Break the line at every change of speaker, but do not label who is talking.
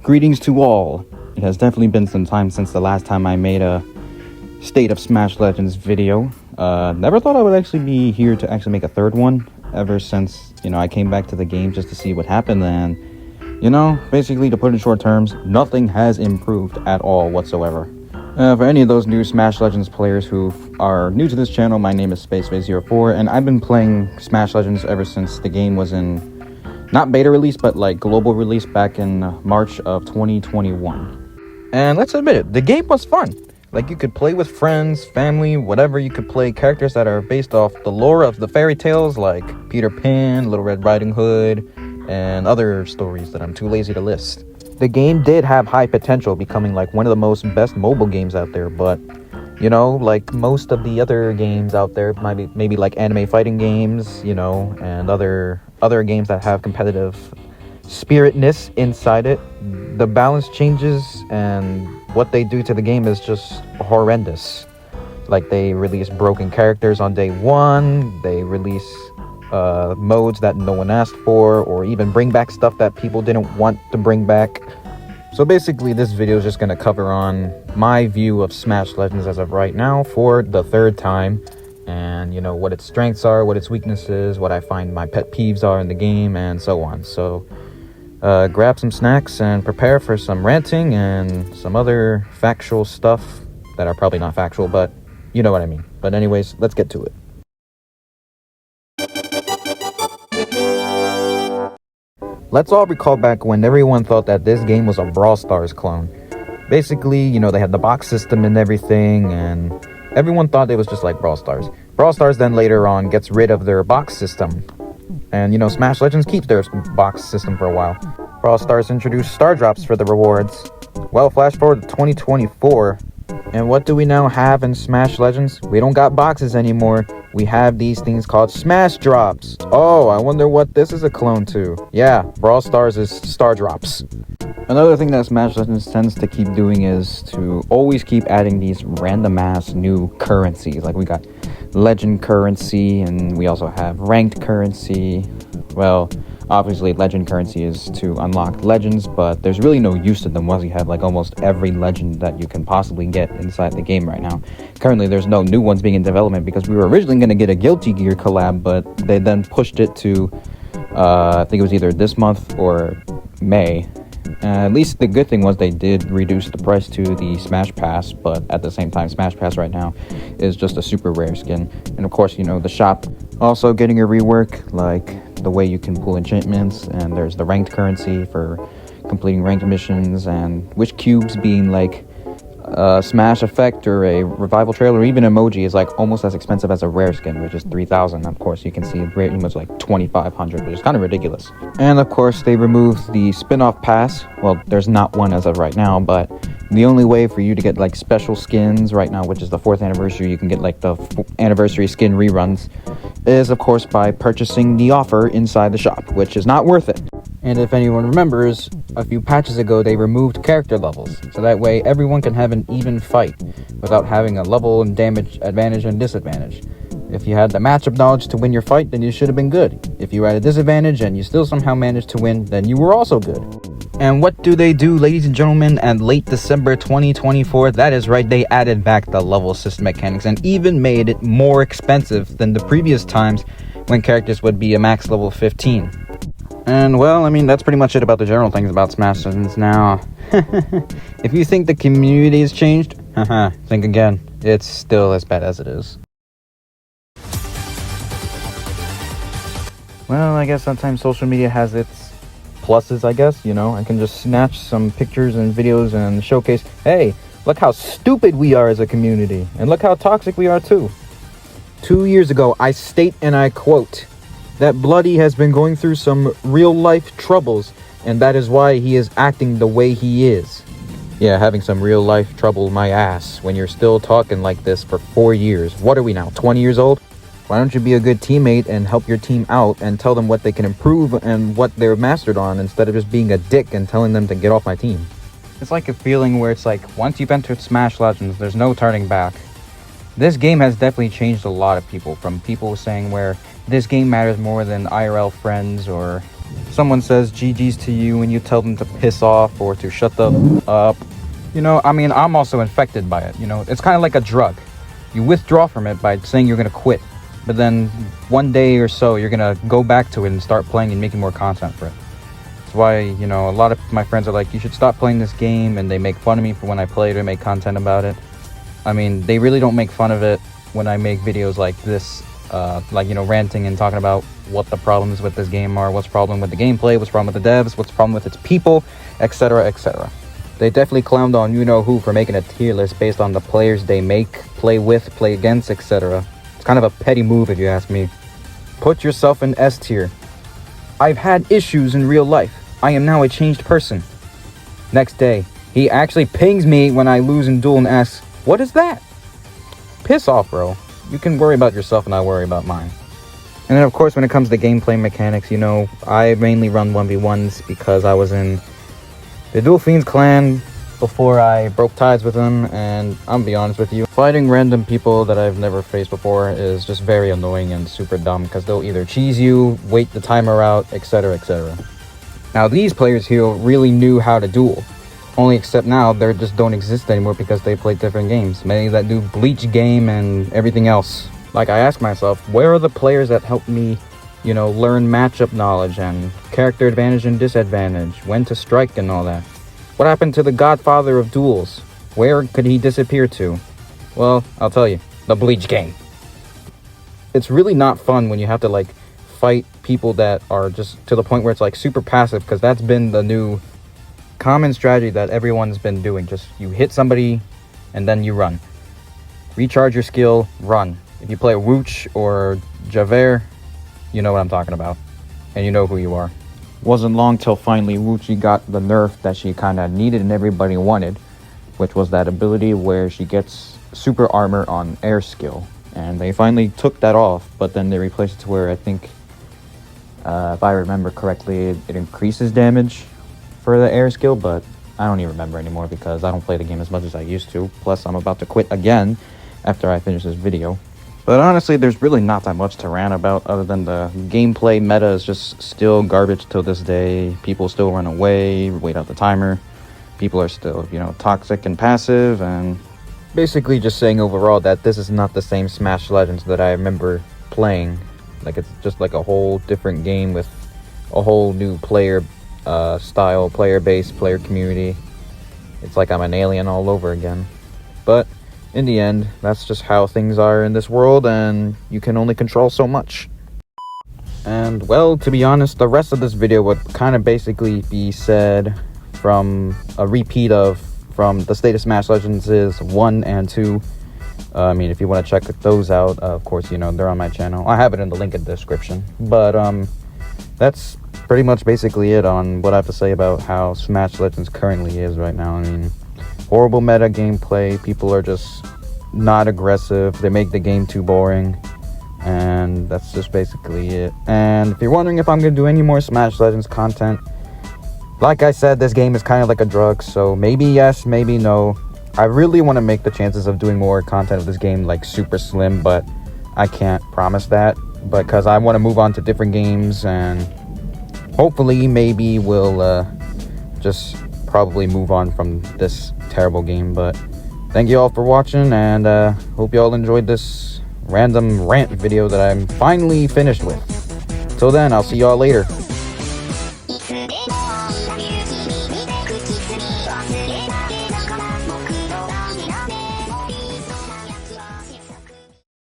Greetings to all. It has definitely been some time since the last time I made a State of Smash Legends video. Never thought I would actually be here to actually make a third one ever since, I came back to the game just to see what happened. And, basically to put it in short terms, nothing has improved at all whatsoever. For any of those new Smash Legends players who are new to this channel, my name is SpaceFace04, and I've been playing Smash Legends ever since the game was in, not beta release, but like global release back in March of 2021. And let's admit it, the game was fun. Like, you could play with friends, family, whatever. You could play characters that are based off the lore of the fairy tales, like Peter Pan, Little Red Riding Hood, and other stories that I'm too lazy to list. The game did have high potential, becoming like one of the most best mobile games out there, but like most of the other games out there, maybe like anime fighting games, and other games that have competitive spiritness inside it, the balance changes and what they do to the game is just horrendous. Like, they release broken characters on day one, they release modes that no one asked for, or even bring back stuff that people didn't want to bring back. So basically, this video is just going to cover on my view of Smash Legends as of right now for the third time, and what its strengths are, what its weaknesses, what I find my pet peeves are in the game, and so on. So grab some snacks and prepare for some ranting and some other factual stuff that are probably not factual, but you know what I mean. But anyways, let's get to it. Let's all recall back when everyone thought that this game was a Brawl Stars clone. Basically, they had the box system and everything, and everyone thought it was just like Brawl Stars. Brawl Stars then later on gets rid of their box system. And, Smash Legends keeps their box system for a while. Brawl Stars introduced Star Drops for the rewards. Well, flash forward to 2024, and what do we now have in Smash Legends? We don't got boxes anymore. We have these things called Smash Drops. Oh, I wonder what this is a clone to. Yeah, Brawl Stars is Star Drops. Another thing that Smash Legends tends to keep doing is to always keep adding these random-ass new currencies. Like, we got Legend currency, and we also have Ranked currency. Well, obviously, Legend currency is to unlock legends, but there's really no use to them once you have like almost every legend that you can possibly get inside the game right now. Currently, there's no new ones being in development because we were originally going to get a Guilty Gear collab, but they then pushed it to, I think it was either this month or May. At least the good thing was they did reduce the price to the Smash Pass, but at the same time, Smash Pass right now is just a super rare skin. And of course, the shop also getting a rework, like the way you can pull enchantments, and there's the ranked currency for completing ranked missions, and which cubes being like a Smash effect or a revival trail or even emoji is like almost as expensive as a rare skin, which is 3,000. Of course, you can see rare emotes like 2,500, which is kind of ridiculous. And of course, they removed the spin-off pass. Well, there's not one as of right now, but the only way for you to get like special skins right now, which is the 4th anniversary, you can get like the anniversary skin reruns, is of course by purchasing the offer inside the shop, which is not worth it. And if anyone remembers, a few patches ago they removed character levels, so that way everyone can have an even fight without having a level and damage advantage and disadvantage. If you had the matchup knowledge to win your fight, then you should have been good. If you were at a disadvantage and you still somehow managed to win, then you were also good. And what do they do, ladies and gentlemen, at late December 2024? That is right, they added back the level system mechanics and even made it more expensive than the previous times when characters would be a max level 15. And well, that's pretty much it about the general things about Smash Legends now. If you think the community has changed, think again. It's still as bad as it is. Well, I guess sometimes social media has its pluses, I guess, I can just snatch some pictures and videos and showcase, hey, look how stupid we are as a community, and look how toxic we are too. 2 years ago, I state, and I quote, that Bloody has been going through some real-life troubles, and that is why he is acting the way he is. Yeah, having some real-life trouble, my ass, when you're still talking like this for 4 years. What are we now, 20 years old? Why don't you be a good teammate and help your team out and tell them what they can improve and what they're mastered on, instead of just being a dick and telling them to get off my team? It's like a feeling where it's like, once you've entered Smash Legends, there's no turning back. This game has definitely changed a lot of people, from people saying where this game matters more than IRL friends, or someone says GG's to you and you tell them to piss off or to shut the up. You know, I mean, I'm also infected by it. You know, it's kind of like a drug. You withdraw from it by saying you're going to quit, but then one day or so you're going to go back to it and start playing and making more content for it. That's why, you know, a lot of my friends are like, you should stop playing this game, and they make fun of me for when I play it or make content about it. I mean, they really don't make fun of it when I make videos like this, like, you know, ranting and talking about what the problems with this game are, what's the problem with the gameplay, what's the problem with the devs, what's the problem with its people, etc., etc. They definitely clowned on you-know-who for making a tier list based on the players they make, play with, play against, etc. It's kind of a petty move if you ask me. Put yourself in S tier. I've had issues in real life. I am now a changed person. Next day, he actually pings me when I lose in duel and asks, what is that? Piss off, bro. You can worry about yourself and I worry about mine. And then, of course, when it comes to gameplay mechanics, you know, I mainly run 1v1s because I was in the Dual Fiends clan before I broke ties with them, and I'm gonna be honest with you, fighting random people that I've never faced before is just very annoying and super dumb, because they'll either cheese you, wait the timer out, etc., etc. Now, these players here really knew how to duel. Only except now they just don't exist anymore because they play different games. Many that do Bleach game and everything else. Like, I ask myself, where are the players that helped me, you know, learn matchup knowledge and character advantage and disadvantage, when to strike and all that? What happened to the godfather of duels? Where could he disappear to? Well, I'll tell you, the Bleach game. It's really not fun when you have to, like, fight people that are just to the point where it's, like, super passive, because that's been the new common strategy that everyone's been doing. Just you hit somebody and then you run. Recharge your skill, run. If you play Wooch or Javert, you know what I'm talking about. And you know who you are. Wasn't long till finally Wuchi got the nerf that she kind of needed and everybody wanted, which was that ability where she gets super armor on air skill. And they finally took that off, but then they replaced it to where I think, if I remember correctly, it increases damage for the air skill, but I don't even remember anymore because I don't play the game as much as I used to. Plus, I'm about to quit again after I finish this video. But honestly, there's really not that much to rant about other than the gameplay meta is just still garbage till this day. People still run away, wait out the timer. People are still, you know, toxic and passive, and basically just saying overall that this is not the same Smash Legends that I remember playing. Like, it's just like a whole different game with a whole new player style, player base, player community. It's like I'm an alien all over again. But in the end, that's just how things are in this world, and you can only control so much. And well, to be honest, the rest of this video would kind of basically be said from a repeat of from the State of Smash Legends is 1 and 2. I mean, if you want to check those out, of course, you know, they're on my channel. I have it in the link in the description. But that's pretty much basically it on what I have to say about how Smash Legends currently is right now. I mean, horrible meta gameplay. People are just not aggressive. They make the game too boring. And that's just basically it. And if you're wondering if I'm going to do any more Smash Legends content, like I said, this game is kind of like a drug. So maybe yes, maybe no. I really want to make the chances of doing more content of this game like super slim, but I can't promise that. But because I want to move on to different games, and hopefully maybe we'll just probably move on from this terrible game. But thank you all for watching, and hope you all enjoyed this random rant video that I'm finally finished with. Till then, I'll see y'all later.